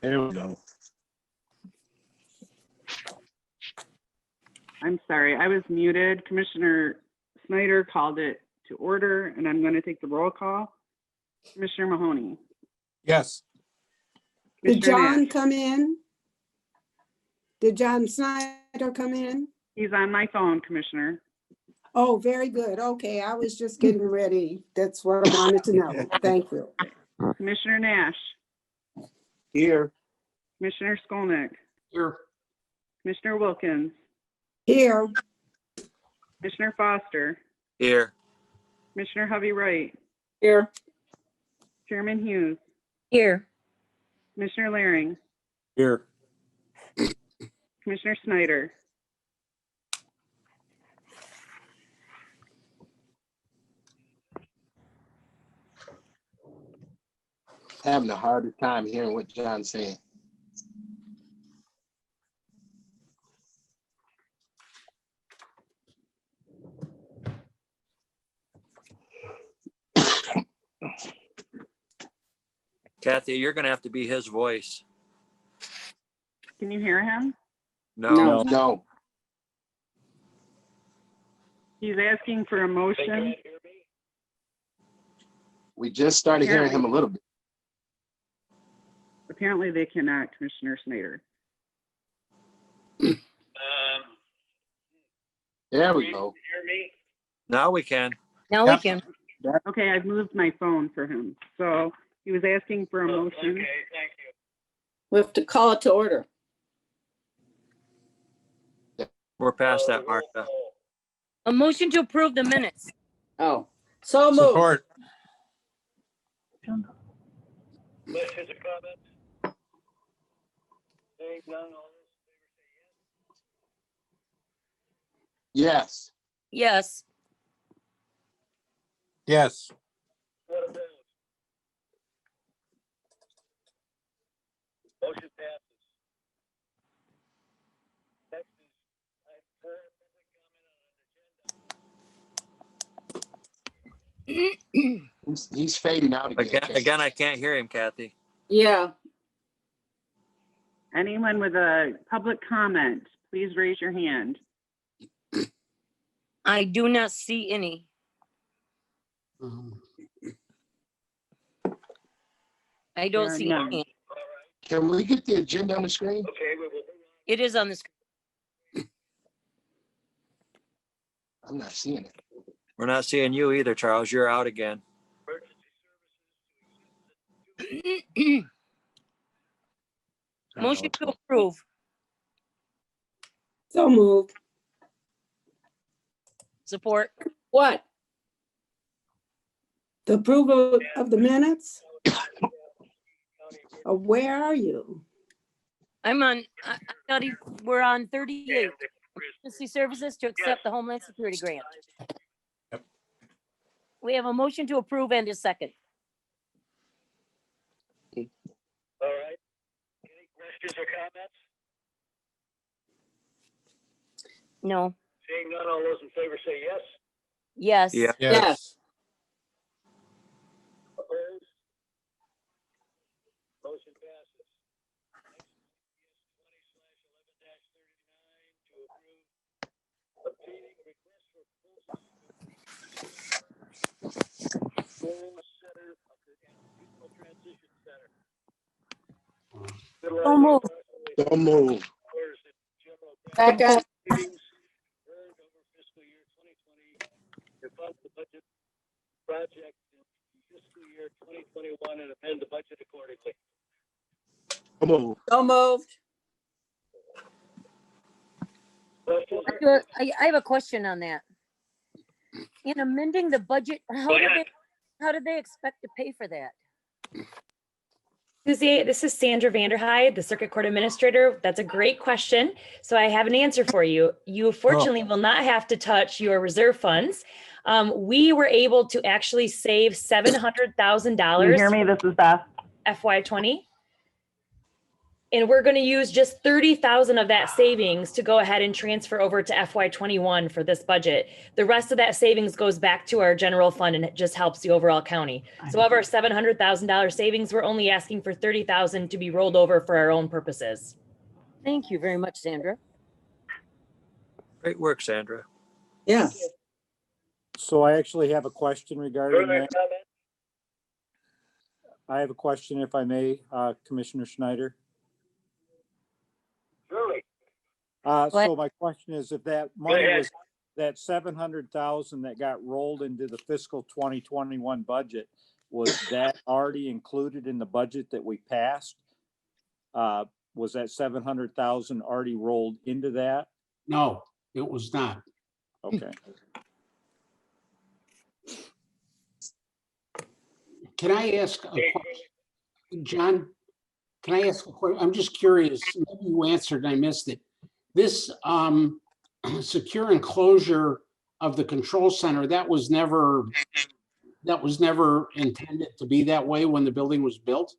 There we go. I'm sorry, I was muted. Commissioner Snyder called it to order, and I'm going to take the roll call. Commissioner Mahoney. Yes. Did Commissioner John Nash. come in? Did John Snyder come in? He's on my phone, Commissioner. Oh, very good. Okay, I was just getting ready. That's what I wanted to know. Thank you. Commissioner Nash. Here. Commissioner Skolnick. Here. Commissioner Wilkins. Here, Commissioner Foster. Here. Commissioner Hovey Wright. here, Chairman Hughes. Here. Commissioner Laring. Here. Commissioner Snyder. Having a harder time hearing what John's saying. Kathy, you're going to have to be his voice. Can you hear him? No. No. He's asking for a motion. We just started hearing him a little bit. Apparently they cannot, Commissioner Snyder. There we go. Now we can. Now Yep. we can. Okay, I've moved my phone for him. So he was asking for a motion. Okay, thank you. We have to call it to order. We're past that, Martha. A motion to approve the minutes. Oh, so moved. Support. Questions or comments? Seeing none, all those in favor say yes. Yes. Yes. Yes. What opposed? Motion passes. Next is item 4, public comment on an agenda. He's fading out again. Again, I can't hear him, Kathy. Yeah, Anyone with a public comment, please raise your hand. I do not see any. I don't There are see none. any. Can we get the agenda on the screen? Okay, we will. It is on the screen. I'm not seeing it. We're not seeing you either, Charles. You're out again. Emergency services. Motion to approve. so moved. Support. what? The approval of the minutes? Where are you? I'm on, I thought we're on 38. Emergency services to accept the Homeland Security grant. Yep. We have a motion to approve and a second. All right. Any questions or comments? No. Seeing none, all those in favor say yes. Yes. Yeah. Yes. Opposed? Motion passes. Next is 20/11-39 to approve obtaining a request for proposals Full Center of the Regional Transition Center. So moved. So move. Hours in general Second. meetings earned over fiscal year 2020 to fund the budget project in fiscal year 2021 and amend the budget accordingly. Come on. So moved. Questions? I have a question on that. In amending the budget, how did they expect to pay for that? Susie, this is Sandra Vanderhyde, the Circuit Court Administrator. That's a great question. So I have an answer for you. You fortunately will not have to touch your reserve funds. We were able to actually save Can you hear $700,000 me? This is Beth. FY20. And we're going to use just 30,000 of that savings to go ahead and transfer over to FY21 for this budget. The rest of that savings goes back to our general fund and it just helps the overall county. So of our $700,000 savings, we're only asking for 30,000 to be rolled over for our own purposes. Thank you very much, Sandra. Great work, Sandra. Yeah. So I actually have a question regarding Further that. comment? I have a question, if I may, Commissioner Schneider. Surely. So my question is, if that Go money ahead. was, that 700,000 that got rolled into the fiscal 2021 budget, was that already included in the budget that we passed? Was that 700,000 already rolled into that? No, it was not. Okay. Can I ask a question? John, can I ask a question? I'm just curious. Maybe you answered and I missed it. This secure enclosure of the control center, that was never intended to be that way when the building was built?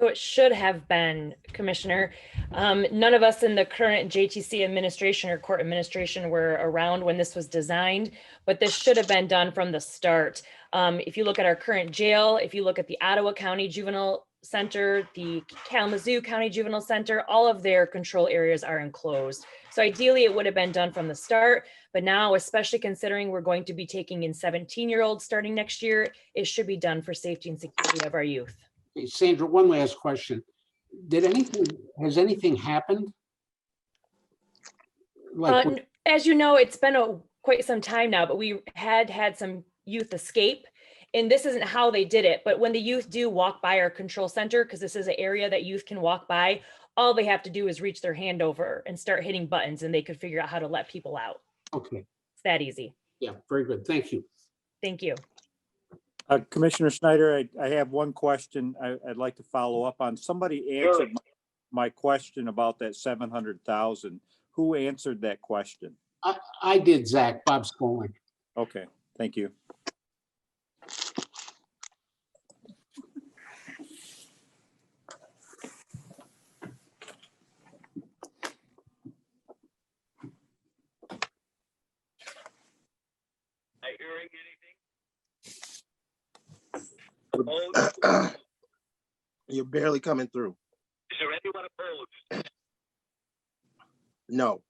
So it should have been, Commissioner. None of us in the current JTC administration or court administration were around when this was designed, but this should have been done from the start. If you look at our current jail, if you look at the Ottawa County Juvenile Center, the Kalamazoo County Juvenile Center, all of their control areas are enclosed. So ideally it would have been done from the start, but now, especially considering we're going to be taking in 17-year-olds starting next year, it should be done for safety and security of our youth. Hey, Sandra, one last question. Has anything happened? Like, As you know, it's been quite some time now, but we had some youth escape. And this isn't how they did it, but when the youth do walk by our control center, because this is an area that youth can walk by, all they have to do is reach their hand over and start hitting buttons and they could figure out how to let people out. okay, It's that easy. yeah, very good. Thank you. Thank you. Commissioner Schneider, I have one question I'd like to follow up on. Somebody answered my question about that 700,000. Who answered that question? I did, Zach, Bob Skolnick. Okay, thank you. Am I hearing anything? Opposed? You're barely coming through. Is there anyone opposed? No.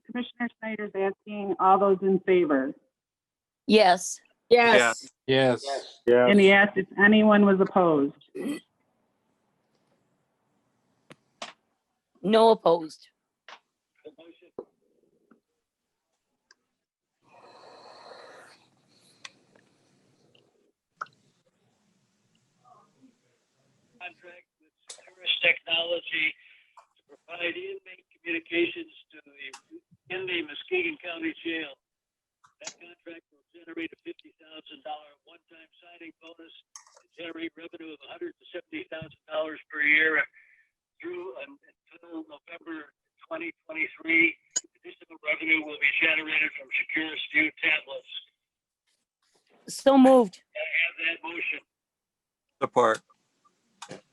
Commissioner Snyder's asking all those in favor. Yes. Yes. Yes. And he asked if anyone was opposed. No opposed. The motion. Contract with Securus Technology to provide inmate communications to in the Muskegon County Jail. That contract will generate a $50,000 one-time signing bonus and generate revenue of $170,000 per year through until November 2023. Additional revenue will be generated from Securus View tablets. So moved. I have that motion. Support.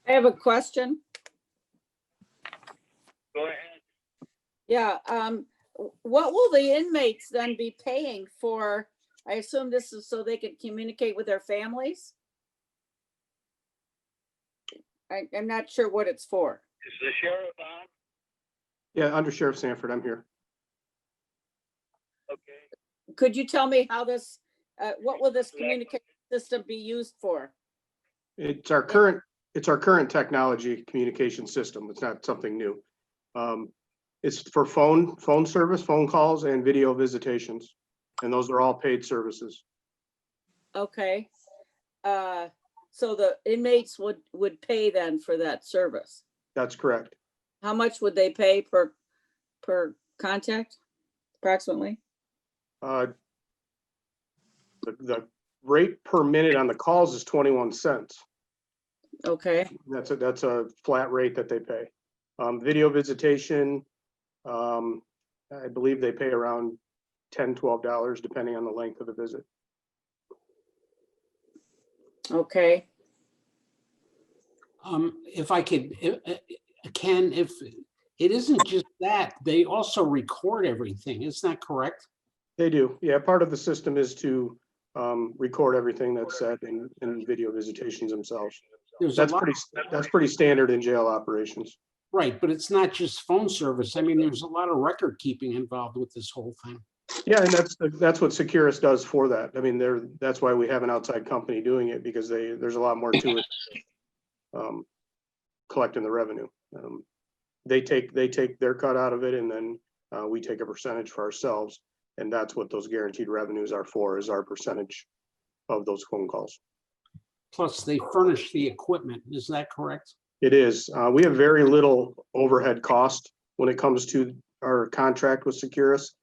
I have a question. Go ahead. Yeah, what will the inmates then be paying for? I assume this is so they can communicate with their families? I'm not sure what it's for. Is the sheriff on? Yeah, Under Sheriff Sanford, I'm here. Okay. Could you tell me how this, what will this communication system be used for? It's our current technology communication system. It's not something new. It's for phone service, phone calls, and video visitations. And those are all paid services. Okay. So the inmates would pay then for that service? That's correct. How much would they pay per contact approximately? The rate per minute on the calls is 21 cents. Okay, That's a flat rate that they pay. Video visitation, I believe they pay around $10, $12, depending on the length of the visit. okay. If I could, Ken, if it isn't just that, they also record everything. Isn't that correct? They do. Yeah, part of the system is to record everything that's said in video visitations themselves. There's a lot, That's pretty standard in jail operations. right, but it's not just phone service. I mean, there's a lot of record keeping involved with this whole thing. Yeah, and that's what Securus does for that. I mean, that's why we have an outside company doing it, because there's a lot more to it. Collecting the revenue. They take their cut out of it, and then we take a percentage for ourselves. And that's what those guaranteed revenues are for, is our percentage of those phone calls. Plus, they furnish the equipment. Is that correct? It is. We have very little overhead cost when it comes to our contract with Securus.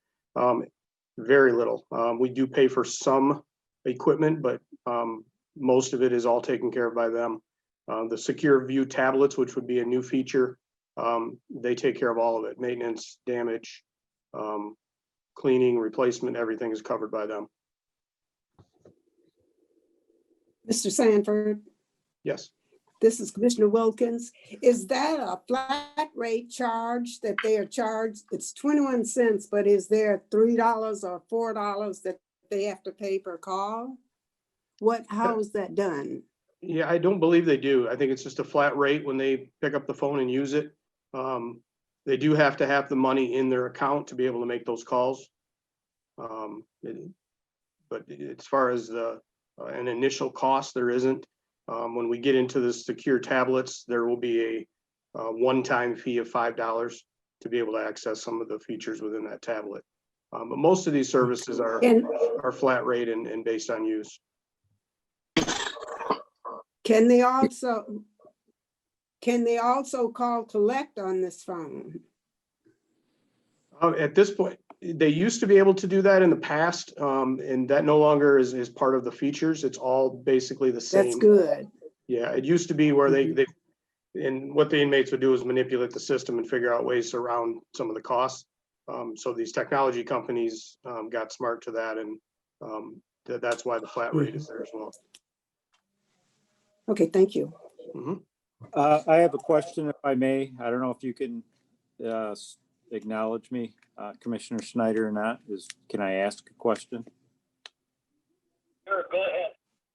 Very little. We do pay for some equipment, but most of it is all taken care of by them. The Secure View tablets, which would be a new feature, they take care of all of it. Maintenance, damage, cleaning, replacement, everything is covered by them. Mr. Sanford, Yes. this is Commissioner Wilkins. Is that a flat rate charge that they are charged? It's 21 cents, but is there $3 or $4 that they have to pay per call? How is that done? Yeah, I don't believe they do. I think it's just a flat rate when they pick up the phone and use it. They do have to have the money in their account to be able to make those calls. But as far as an initial cost, there isn't. When we get into the secure tablets, there will be a one-time fee of $5 to be able to access some of the features within that tablet. But most of these services are flat rate and based on use. Can they also call collect on this phone? At this point, they used to be able to do that in the past, and that no longer is part of the features. It's all basically the same. That's good. Yeah, it used to be where and what the inmates would do is manipulate the system and figure out ways around some of the costs. So these technology companies got smart to that, and that's why the flat rate is there as well. Okay, thank you. I have a question, if I may. I don't know if you can acknowledge me, Commissioner Snyder, or not. Can I ask a question? Sure, go ahead.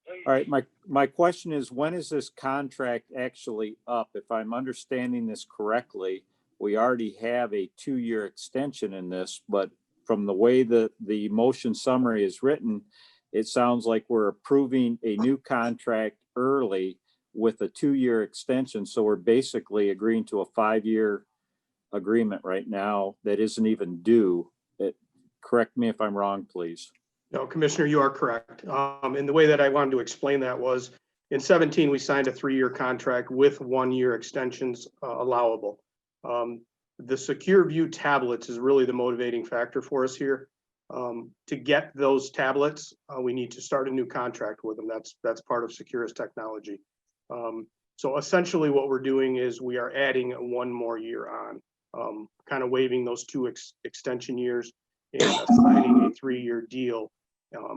Please. All right, my question is, when is this contract actually up? If I'm understanding this correctly, we already have a 2-year extension in this, but from the way that the motion summary is written, it sounds like we're approving a new contract early with a 2-year extension. So we're basically agreeing to a 5-year agreement right now that isn't even due. Correct me if I'm wrong, please. No, Commissioner, you are correct. And the way that I wanted to explain that was in 2017, we signed a 3-year contract with 1-year extensions allowable. The Secure View tablets is really the motivating factor for us here. To get those tablets, we need to start a new contract with them. That's part of Securus technology. So essentially what we're doing is we are adding 1 more year on, kind of waiving those 2 extension years and assigning a 3-year deal.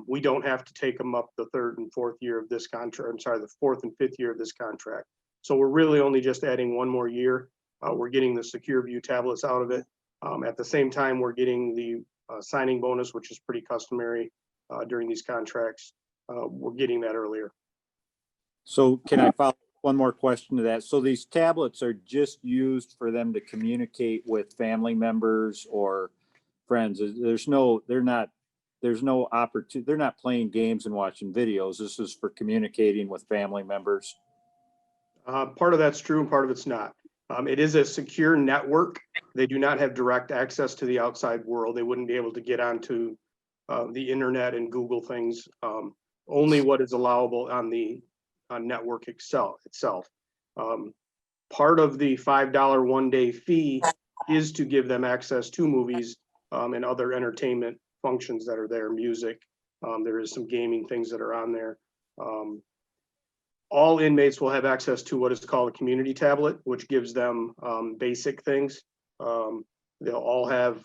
We don't have to take them up the 3rd and 4th year of this contract. I'm sorry, the 4th and 5th year of this contract. So we're really only just adding 1 more year. We're getting the Secure View tablets out of it. At the same time, we're getting the signing bonus, which is pretty customary during these contracts. We're getting that earlier. So can I follow one more question to that? So these tablets are just used for them to communicate with family members or friends. There's no opportunity. They're not playing games and watching videos. This is for communicating with family members. Part of that's true and part of it's not. It is a secure network. They do not have direct access to the outside world. They wouldn't be able to get onto the internet and Google things. Only what is allowable on the network itself. Part of the $5 1-day fee is to give them access to movies and other entertainment functions that are there, music. There is some gaming things that are on there. All inmates will have access to what is called a community tablet, which gives them basic things. They'll all have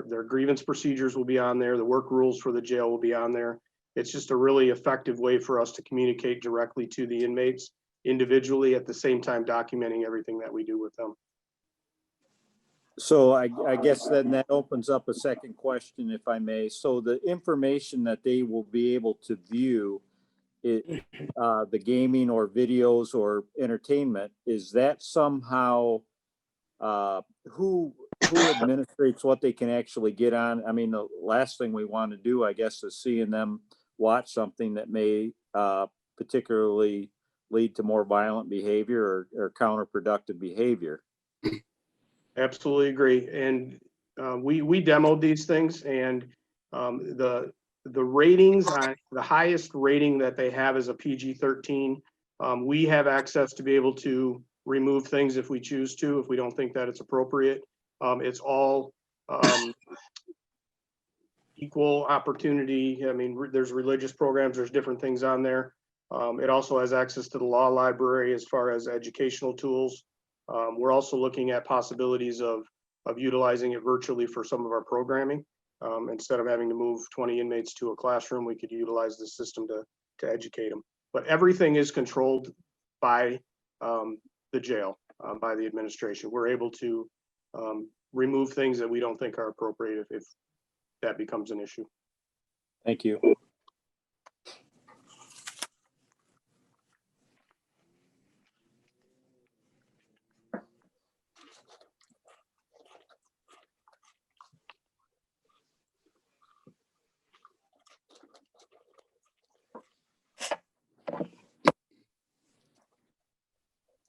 their grievance procedures will be on there. The work rules for the jail will be on there. It's just a really effective way for us to communicate directly to the inmates individually, at the same time documenting everything that we do with them. So I guess then that opens up a second question, if I may. So the information that they will be able to view, the gaming or videos or entertainment, is that somehow, who administrates what they can actually get on? I mean, the last thing we want to do, I guess, is seeing them watch something that may particularly lead to more violent behavior or counterproductive behavior. Absolutely agree. And we demoed these things, and the ratings, the highest rating that they have is a PG-13. We have access to be able to remove things if we choose to, if we don't think that it's appropriate. It's all equal opportunity. I mean, there's religious programs, there's different things on there. It also has access to the law library as far as educational tools. We're also looking at possibilities of utilizing it virtually for some of our programming. Instead of having to move 20 inmates to a classroom, we could utilize the system to educate them. But everything is controlled by the jail, by the administration. We're able to remove things that we don't think are appropriate if that becomes an issue. Thank you.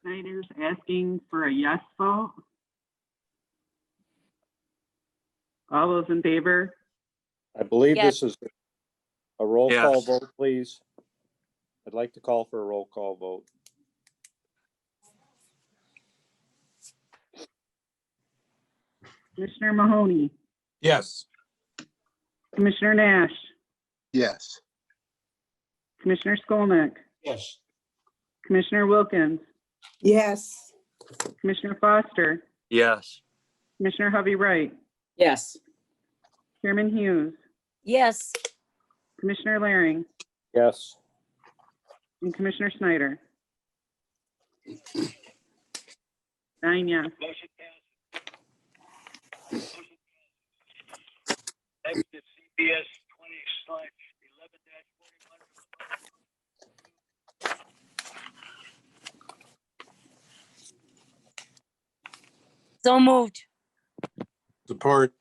Snyder's asking for a yes vote. All those in favor? I believe Yes. this is a roll call Yes. vote, please. I'd like to call for a roll call vote. Commissioner Mahoney, Yes. Commissioner Nash, Yes. Commissioner Skolnick, Yes. Commissioner Wilkins, Yes. Commissioner Foster, Yes. Commissioner Hovey Wright, Yes. Chairman Hughes, Yes. Commissioner Laring, Yes. and Commissioner Snyder. 9 yes. Motion passes. Next is CBS 20/11-41. So moved. Support.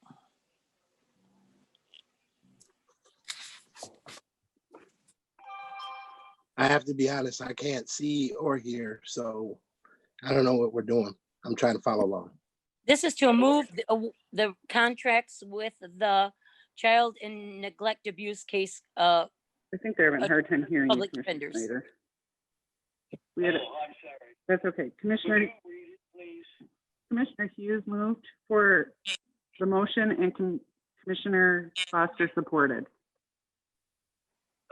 I have to be honest, I can't see or hear, so I don't know what we're doing. I'm trying to follow along. This is to move the contracts with the child and neglect abuse case. I think they're having a hard time hearing you, Public Commissioner defenders. Snyder. We had, Oh, I'm sorry. that's okay. Commissioner, Read it, please. Commissioner Hughes moved for the motion and Commissioner Foster supported.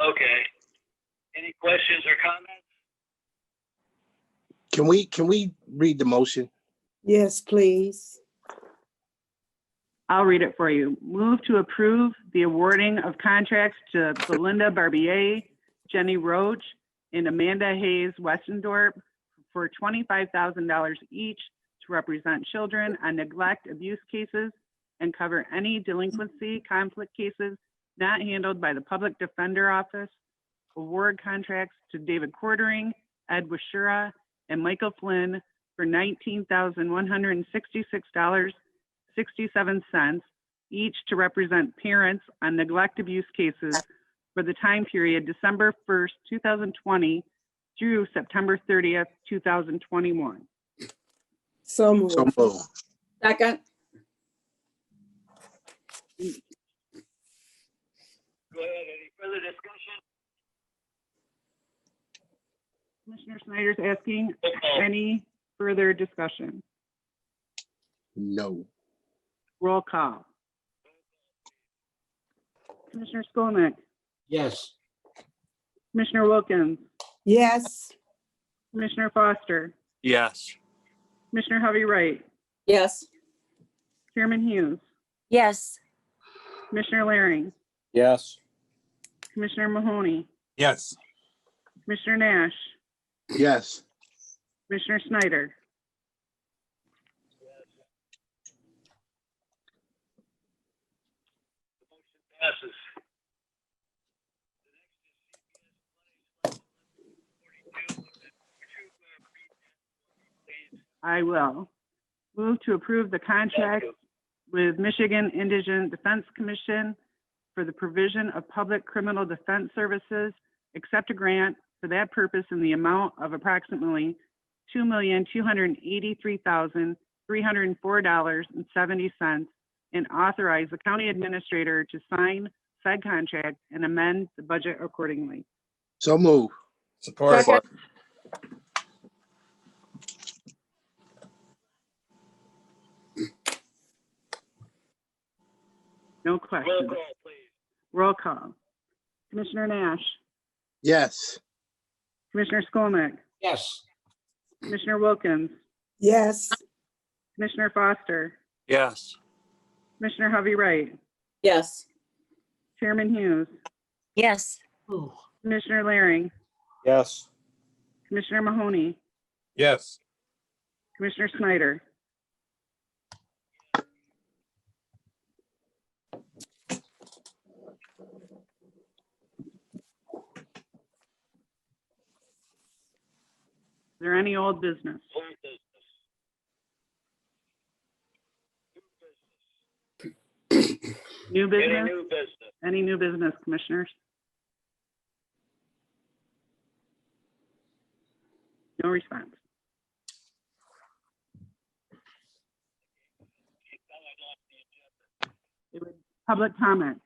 Okay. Any questions or comments? Can we read the motion? Yes, please. I'll read it for you. Move to approve the awarding of contracts to Belinda Barbier, Jenny Roach, and Amanda Hayes Westendorp for $25,000 each to represent children on neglect abuse cases and cover any delinquency conflict cases not handled by the Public Defender Office. Award contracts to David Quartering, Ed Washura, and Michael Flynn for $19,166.67 each to represent parents on neglect abuse cases for the time period December 1st, 2020 through September 30th, 2021. So moved. So moved. Second. Go ahead. Any further discussion? Commissioner Snyder's asking, Uh-oh. any further discussion? No. Roll call. Commissioner Skolnick, Yes. Commissioner Wilkins, Yes. Commissioner Foster, Yes. Commissioner Hovey Wright, Yes. Chairman Hughes, Yes. Commissioner Laring, Yes. Commissioner Mahoney, Yes. Commissioner Nash, Yes. Commissioner Snyder. Passes. I will. Move to approve the contract with Michigan Indigent Defense Commission for the provision of public criminal defense services, accept a grant for that purpose in the amount of approximately $2,283,304.70, and authorize the county administrator to sign said contract and amend the budget accordingly. So move. Support. Second. No Roll questions. call, please. Roll call. Commissioner Nash, Yes. Commissioner Skolnick, Yes. Commissioner Wilkins, Yes, Commissioner Foster, Yes. Commissioner Hovey Wright, Yes. Chairman Hughes, Yes. Ooh. Commissioner Laring, Yes. Commissioner Mahoney, Yes. Commissioner Snyder. Is there any old business? Old business. New Any business? new business? Any new business, commissioners? No response. Public comment.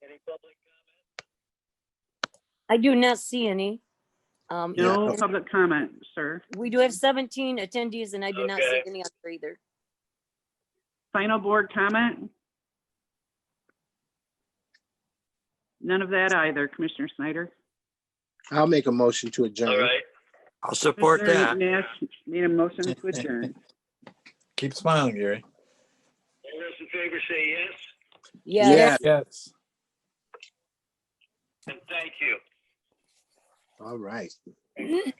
Any public comment? I do not see any. No and public comment, sir. we do have 17 attendees and I do not see Okay. any other either. Final board comment? None of that either, Commissioner Snyder. I'll make a motion to adjourn. All right. I'll support Commissioner that. Nash made a motion to adjourn. Keep smiling, Gary. All those in favor say yes, Yes. Yes. and thank you. All right. Yes.